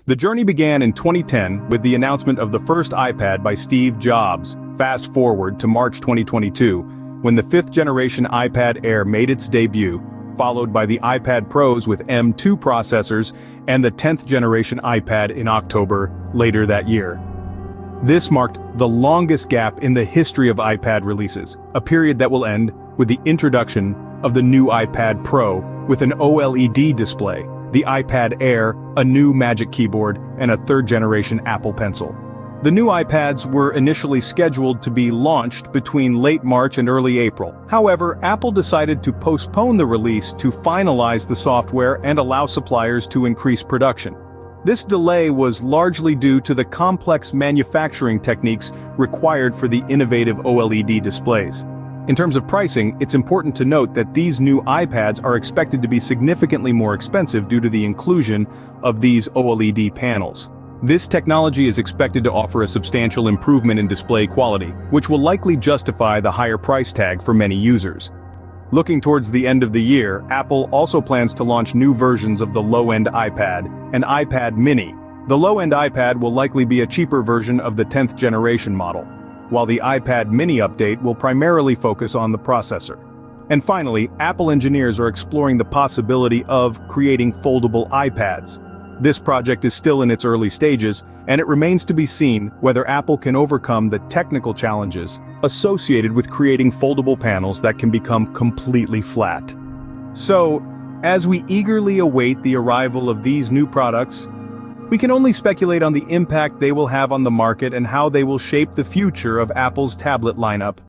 The journey began in 2010 with the announcement of the first iPad by Steve Jobs. Fast forward to March 2022, when the fifth-generation iPad Air made its debut, followed by the iPad Pros with M2 processors and the 10th-generation iPad in October later that year. This marked the longest gap in the history of iPad releases, a period that will end with the introduction of the new iPad Pro with an OLED display, the iPad Air, a new Magic Keyboard, and a third-generation Apple Pencil. The new iPads were initially scheduled to be launched between late March and early April. However, Apple decided to postpone the release to finalize the software and allow suppliers to increase production. This delay was largely due to the complex manufacturing techniques required for the innovative OLED displays. In terms of pricing, it's important to note that these new iPads are expected to be significantly more expensive due to the inclusion of these OLED panels. This technology is expected to offer a substantial improvement in display quality, which will likely justify the higher price tag for many users. Looking towards the end of the year, Apple also plans to launch new versions of the low-end iPad and iPad mini. The low-end iPad will likely be a cheaper version of the 10th generation model, while the iPad mini update will primarily focus on the processor. And finally, Apple engineers are exploring the possibility of creating foldable iPads. This project is still in its early stages, and it remains to be seen whether Apple can overcome the technical challenges associated with creating foldable panels that can become completely flat. So, as we eagerly await the arrival of these new products, we can only speculate on the impact they will have on the market and how they will shape the future of Apple's tablet lineup.